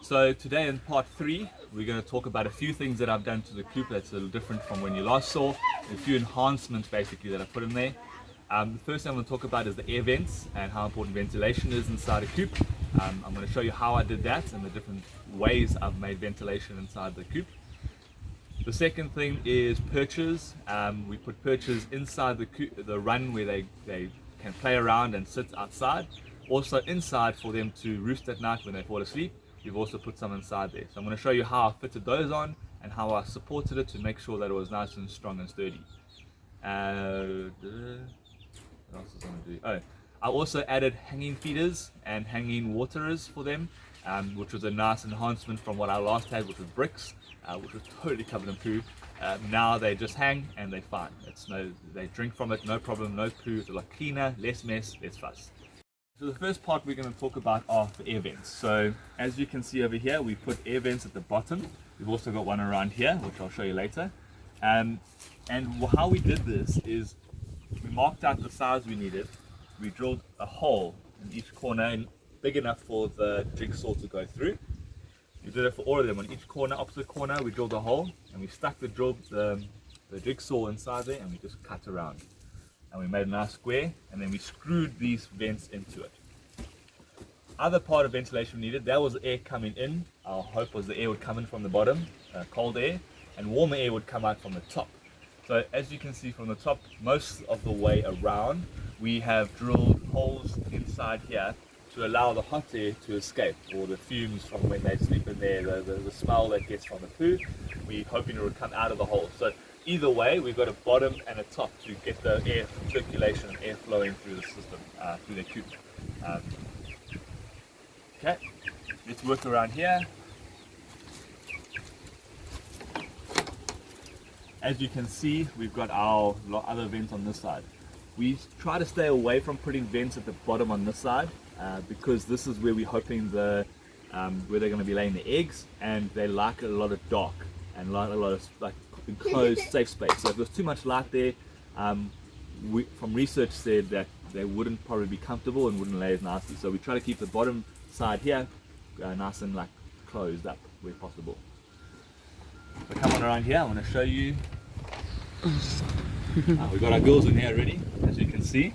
So today in part 3 we're going to talk about a few things that I've done to the coop that's a little different from when you last saw, a few enhancements basically that I put in there. The first thing I'm going to talk about is the air vents and how important ventilation is inside a coop. I'm going to show you how I did that and the different ways I've made ventilation inside the coop. The second thing is perches. We put perches inside the run where they can play around and sit outside. Also inside for them to roost at night when they fall asleep. We've also put some inside there. So I'm going to show you how I fitted those on and how I supported it to make sure that it was nice and strong and sturdy. What else was I going to do? Oh, I also added hanging feeders and hanging waterers for them, which was a nice enhancement from what I last had, which was bricks, which was totally covered in poo. Now they just hang and they're fine. They drink from it, no problem, no poo. It's a lot cleaner, less mess, less fuss. So the first part we're going to talk about are the air vents. So as you can see over here, we put air vents at the bottom. We've also got one around here, which I'll show you later. And how we did this is we marked out the size we needed. We drilled a hole in each corner, and big enough for the jigsaw to go through. We did it for all of them. On each corner, opposite corner, we drilled a hole, and we stuck the jigsaw inside there, and we just cut around. And we made a nice square, and then we screwed these vents into it. Other part of ventilation we needed, that was air coming in. Our hope was the air would come in from the bottom, cold air, and warmer air would come out from the top. So as you can see from the top, most of the way around, we have drilled holes inside here to allow the hot air to escape, or the fumes from when they sleep in there, the smell that gets from the poo. We're hoping it would come out of the hole. So either way, we've got a bottom and a top to get the air circulation and air flowing through the system, through the coop. Okay, let's work around here. As you can see, we've got our other vents on this side. We try to stay away from putting vents at the bottom on this side because this is where we're hoping where they're going to be laying the eggs, and they like a lot of dark and like a lot of enclosed safe space. So if there's too much light there, from research said that they wouldn't probably be comfortable and wouldn't lay as nicely. So we try to keep the bottom side here nice and closed up where possible. So come on around here, I want to show you. We've got our girls in here already, as you can see.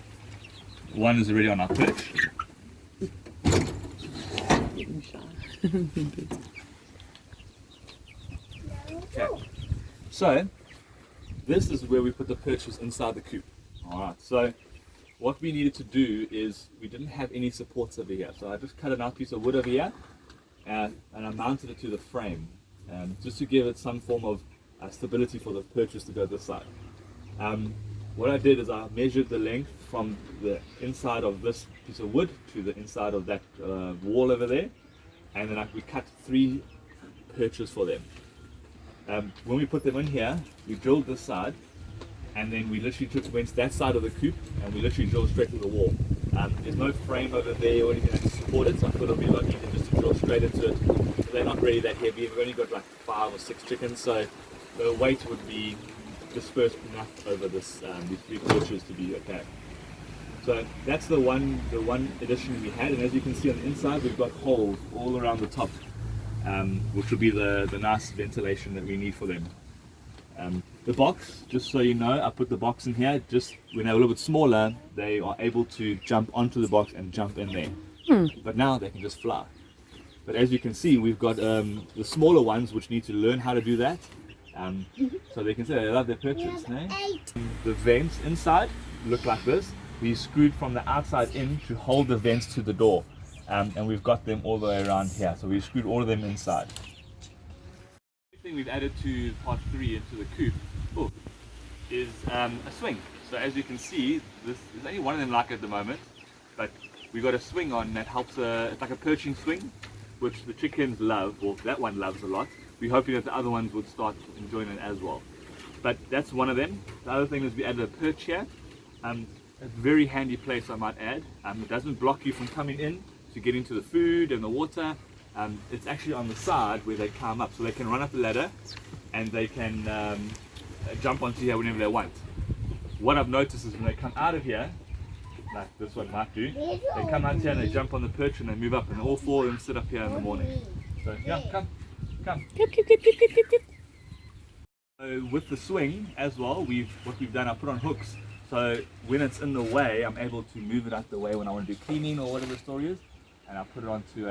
One is already on our perch. Okay. So this is where we put the perches inside the coop. Alright, so what we needed to do is we didn't have any supports over here. So I just cut a nice piece of wood over here and I mounted it to the frame just to give it some form of stability for the perches to go this side. What I did is I measured the length from the inside of this piece of wood to the inside of that wall over there, and then we cut 3 perches for them. When we put them in here, we drilled this side, and then we literally went to that side of the coop, and we literally drilled straight to the wall. There's no frame over there or anything that can support it, so I thought it would be a lot easier just to drill straight into it. So they're not really that heavy. We've only got like 5 or 6 chickens, so the weight would be dispersed enough over these 3 perches to be okay. So that's the one addition we had, and as you can see on the inside, we've got holes all around the top, which will be the nice ventilation that we need for them. The box, just so you know, I put the box in here. Just when they're a little bit smaller, they are able to jump onto the box and jump in there. But now they can just fly. But as you can see, we've got the smaller ones which need to learn how to do that. So they can say they love their perches. No? The vents inside look like this. We screwed from the outside in to hold the vents to the door, and we've got them all the way around here. So we screwed all of them inside. The thing we've added to part 3 into the coop is a swing. So as you can see, there's only one of them like at the moment, but we got a swing on that helps. It's like a perching swing, which the chickens love. Well, that one loves a lot. We're hoping that the other ones would start enjoying it as well. But that's one of them. The other thing is we added a perch here. A very handy place, I might add. It doesn't block you from coming in to get into the food and the water. It's actually on the side where they climb up, so they can run up the ladder and they can jump onto here whenever they want. What I've noticed is when they come out of here, like this one might do, they come out here and they jump on the perch and they move up, and all four of them sit up here in the morning. So yeah, come. So with the swing as well, what we've done, I put on hooks. So when it's in the way, I'm able to move it out the way when I want to do cleaning or whatever the story is, and I put it onto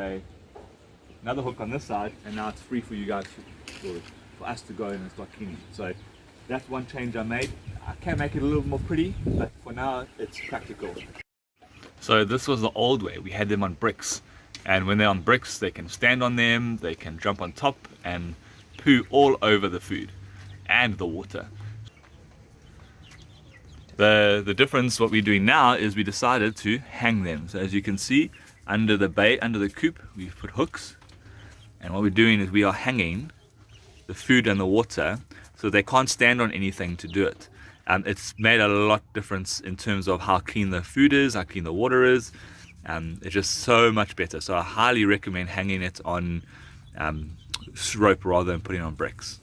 another hook on this side, and now it's free for you guys for us to go in and start cleaning. So that's one change I made. I can make it a little more pretty, but for now it's practical. So this was the old way. We had them on bricks, and when they're on bricks they can stand on them, they can jump on top and poo all over the food and the water. The difference, what we're doing now, is we decided to hang them. So as you can see, under the coop, we've put hooks, and what we're doing is we are hanging the food and the water so they can't stand on anything to do it. It's made a lot difference in terms of how clean the food is, how clean the water is. It's just so much better. So I highly recommend hanging it on rope rather than putting it on bricks.